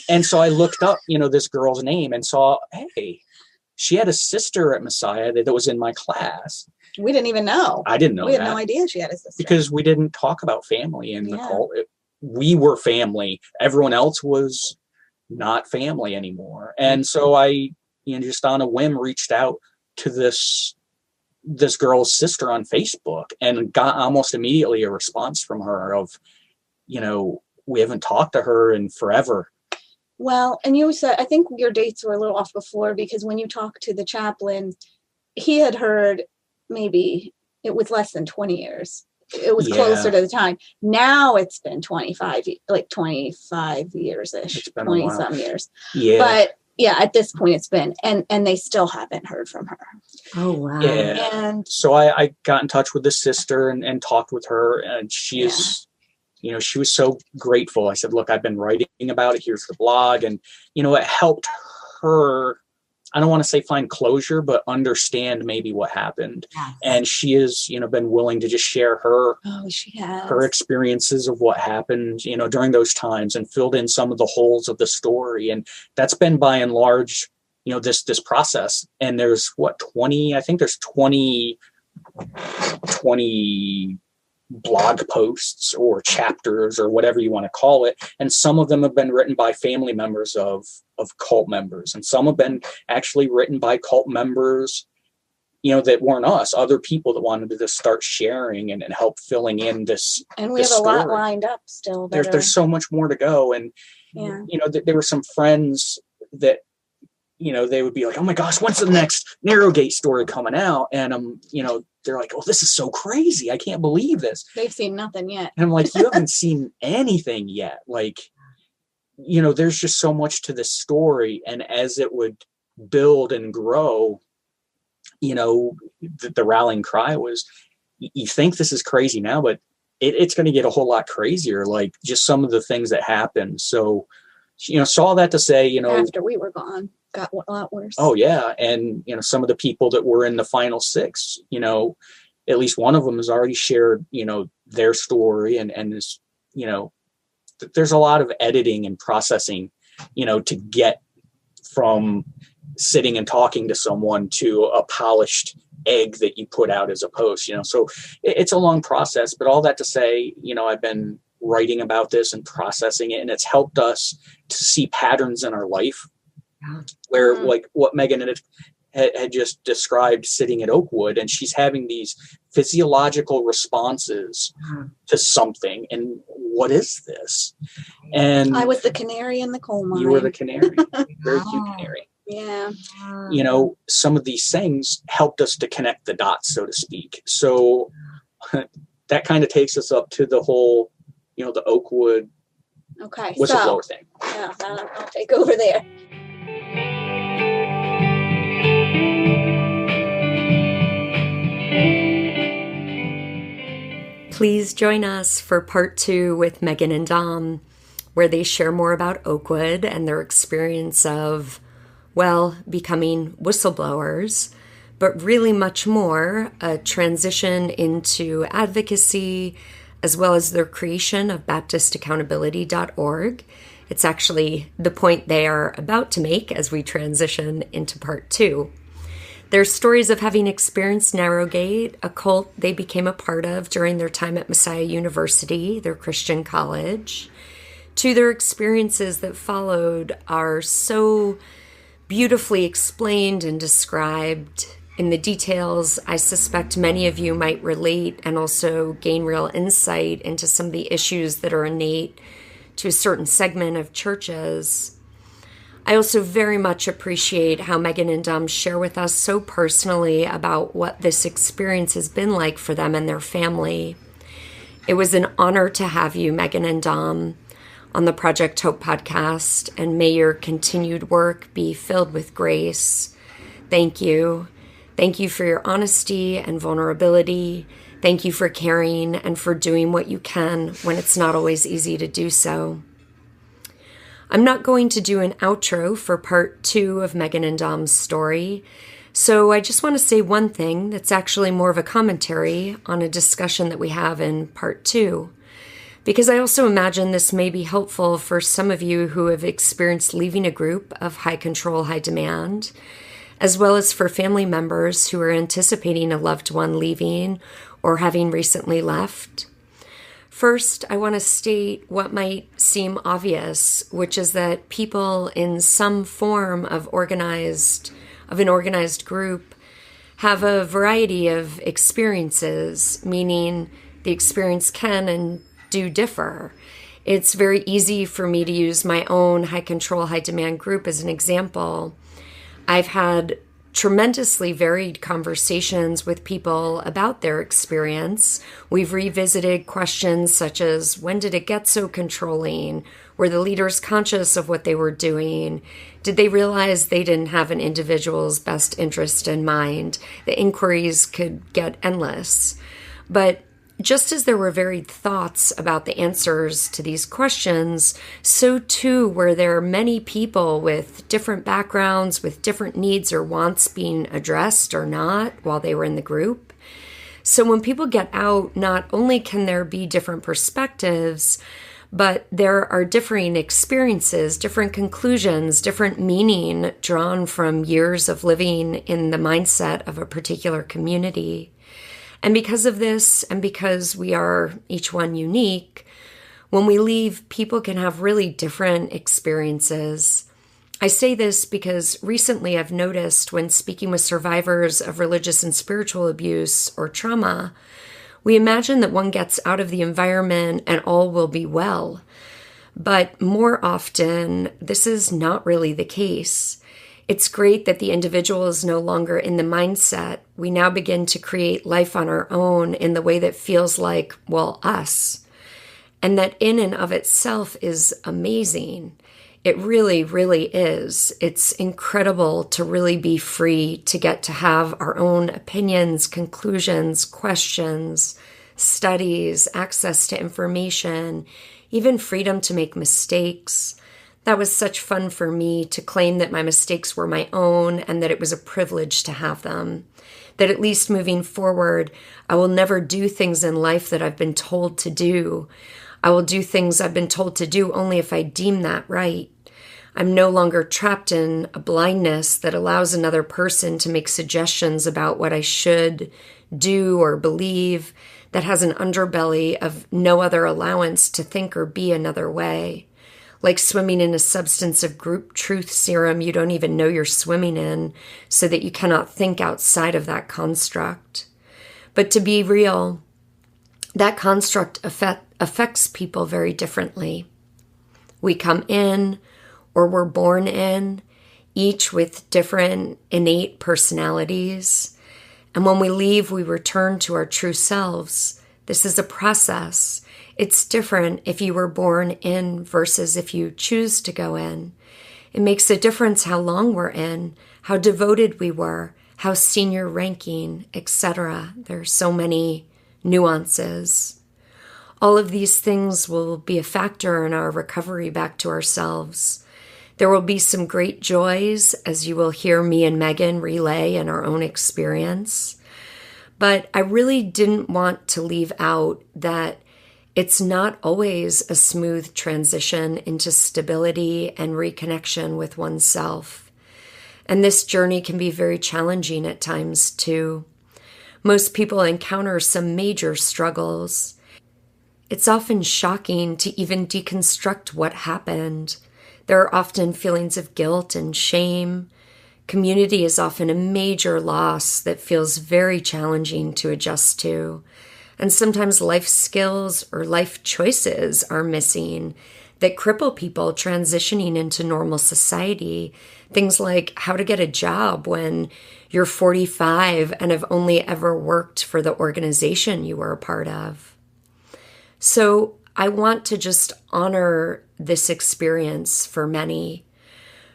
And so I looked up, this girl's name and saw, hey, she had a sister at Messiah that was in my class. We didn't even know. I didn't know. We had no idea she had a sister because we didn't talk about family in the cult. We were family. Everyone else was not family anymore. And so I, just on a whim, reached out to this girl's sister on Facebook and got almost immediately a response from her of, we haven't talked to her in forever. Well, and you said, I think your dates were a little off before, because when you talked to the chaplain, he had heard maybe it was less than 20 years. It was closer to the time. Now it's been 25 years-ish, 20-some years. Yeah. But at this point it's been, and they still haven't heard from her. Oh, wow. Yeah. And so I got in touch with the sister and talked with her, and she is, she was so grateful. I said, look, I've been writing about it. Here's the blog. And, it helped her, I don't want to say find closure, but understand maybe what happened. Yes. And she has, been willing to just share her experiences of what happened, during those times, and filled in some of the holes of the story. And that's been by and large, this process. And there's 20 blog posts or chapters or whatever you want to call it. And some of them have been written by family members of cult members. And some have been actually written by cult members, that weren't us, other people that wanted to just start sharing and help filling in this. And we have a lot lined up still. There's so much more to go. And, there were some friends that they would be like, oh my gosh, when's the next Narrowgate story coming out? And they're like, oh, this is so crazy. I can't believe this. They've seen nothing yet. And I'm like, you haven't seen anything yet. Like, there's just so much to this story. And as it would build and grow, the rallying cry was, you think this is crazy now, but it's going to get a whole lot crazier. Like just some of the things that happened. So, saw that to say, after we were gone, got a lot worse. Oh yeah. And, some of the people that were in the final 6, at least one of them has already shared, their story and is, there's a lot of editing and processing, to get from sitting and talking to someone to a polished egg that you put out as a post, so it's a long process, but all that to say, I've been writing about this and processing it, and it's helped us to see patterns in our life where like what Megan had just described sitting at Oakwood, and she's having these physiological responses to something. And what is this? And I was the canary in the coal mine. You were the canary, very cute canary. Yeah. Some of these things helped us to connect the dots, so to speak. So that kind of takes us up to the whole, the Oakwood whistleblower thing. Yeah, I'll take over there. Please join us for part 2 with Megan and Dom, where they share more about Oakwood and their experience of, becoming whistleblowers, but really much more, a transition into advocacy, as well as their creation of baptistaccountability.org. It's actually the point they are about to make as we transition into part 2. Their stories of having experienced Narrowgate, a cult they became a part of during their time at Messiah University, their Christian college, to their experiences that followed are so beautifully explained and described in the details. I suspect many of you might relate and also gain real insight into some of the issues that are innate to a certain segment of churches. I also very much appreciate how Megan and Dom share with us so personally about what this experience has been like for them and their family. It was an honor to have you, Megan and Dom, on the Project Hope podcast, and may your continued work be filled with grace. Thank you. Thank you for your honesty and vulnerability. Thank you for caring and for doing what you can when it's not always easy to do so. I'm not going to do an outro for part 2 of Megan and Dom's story, so I just want to say one thing that's actually more of a commentary on a discussion that we have in part 2. Because I also imagine this may be helpful for some of you who have experienced leaving a group of high control, high demand, as well as for family members who are anticipating a loved one leaving or having recently left. First, I want to state what might seem obvious, which is that people in some form of an organized group have a variety of experiences, meaning the experience can and do differ. It's very easy for me to use my own high control, high demand group as an example. I've had tremendously varied conversations with people about their experience. We've revisited questions such as, when did it get so controlling? Were the leaders conscious of what they were doing? Did they realize they didn't have an individual's best interest in mind? The inquiries could get endless. But just as there were varied thoughts about the answers to these questions, so too were there many people with different backgrounds, with different needs or wants being addressed or not while they were in the group. So when people get out, not only can there be different perspectives, but there are differing experiences, different conclusions, different meaning drawn from years of living in the mindset of a particular community. And because of this, and because we are each one unique, when we leave, people can have really different experiences. I say this because recently I've noticed when speaking with survivors of religious and spiritual abuse or trauma, we imagine that one gets out of the environment and all will be well. But more often, this is not really the case. It's great that the individual is no longer in the mindset. We now begin to create life on our own in the way that feels like, well, us. And that in and of itself is amazing. It really, really is. It's incredible to really be free, to get to have our own opinions, conclusions, questions, studies, access to information, even freedom to make mistakes. That was such fun for me to claim that my mistakes were my own and that it was a privilege to have them. That at least moving forward, I will never do things in life that I've been told to do. I will do things I've been told to do only if I deem that right. I'm no longer trapped in a blindness that allows another person to make suggestions about what I should do or believe, that has an underbelly of no other allowance to think or be another way. Like swimming in a substance of group truth serum you don't even know you're swimming in, so that you cannot think outside of that construct. But to be real, that construct affects people very differently. We come in, or we're born in, each with different innate personalities. And when we leave, we return to our true selves. This is a process. It's different if you were born in versus if you choose to go in. It makes a difference how long we're in, how devoted we were, how senior ranking, etc. There's so many nuances. All of these things will be a factor in our recovery back to ourselves. There will be some great joys, as you will hear me and Megan relay in our own experience. But I really didn't want to leave out that it's not always a smooth transition into stability and reconnection with oneself. And this journey can be very challenging at times too. Most people encounter some major struggles. It's often shocking to even deconstruct what happened. There are often feelings of guilt and shame. Community is often a major loss that feels very challenging to adjust to. And sometimes life skills or life choices are missing that cripple people transitioning into normal society. Things like how to get a job when you're 45 and have only ever worked for the organization you were a part of. So I want to just honor this experience for many.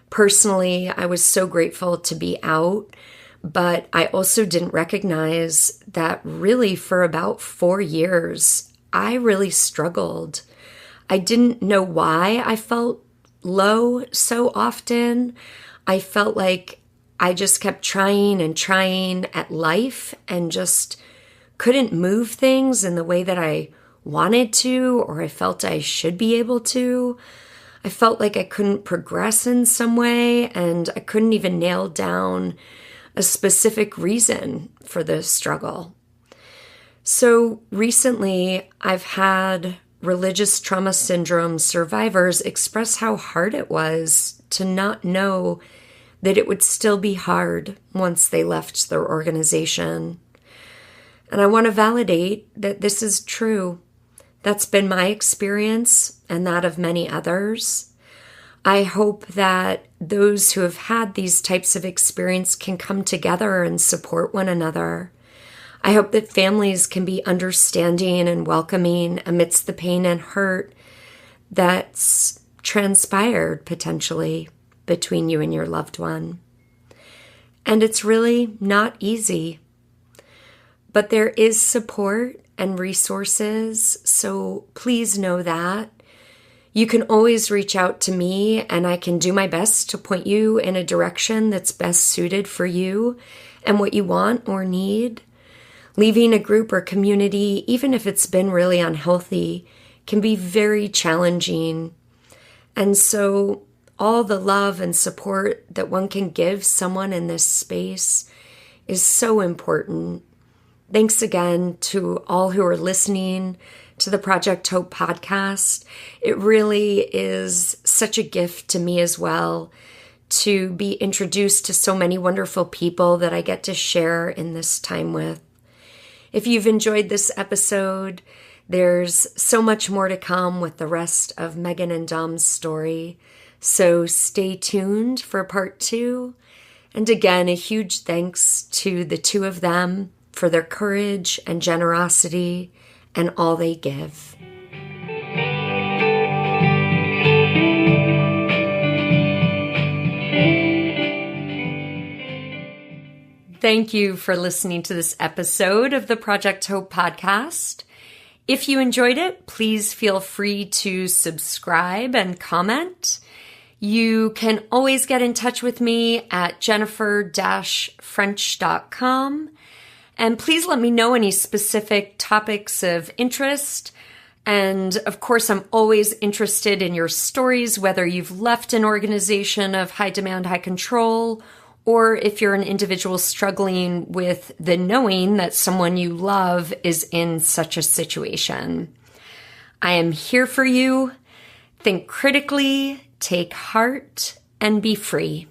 Personally, I was so grateful to be out, but I also didn't recognize that really for about 4 years, I really struggled. I didn't know why I felt low so often. I felt like I just kept trying and trying at life and just couldn't move things in the way that I wanted to, or I felt I should be able to. I felt like I couldn't progress in some way, and I couldn't even nail down a specific reason for the struggle. So recently, I've had religious trauma syndrome survivors express how hard it was to not know that it would still be hard once they left their organization. And I want to validate that this is true. That's been my experience and that of many others. I hope that those who have had these types of experience can come together and support one another. I hope that families can be understanding and welcoming amidst the pain and hurt that's transpired potentially between you and your loved one. And it's really not easy, but there is support and resources, so please know that. You can always reach out to me, and I can do my best to point you in a direction that's best suited for you and what you want or need. Leaving a group or community, even if it's been really unhealthy, can be very challenging. And so all the love and support that one can give someone in this space is so important. Thanks again to all who are listening to the Project Hope podcast. It really is such a gift to me as well to be introduced to so many wonderful people that I get to share in this time with. If you've enjoyed this episode, there's so much more to come with the rest of Megan and Dom's story. So stay tuned for part 2. And again, a huge thanks to the two of them for their courage and generosity and all they give. Thank you for listening to this episode of the Project Hope podcast. If you enjoyed it, please feel free to subscribe and comment. You can always get in touch with me at jennifer-french.com. And please let me know any specific topics of interest. And of course, I'm always interested in your stories, whether you've left an organization of high demand, high control, or if you're an individual struggling with the knowing that someone you love is in such a situation. I am here for you. Think critically, take heart, and be free.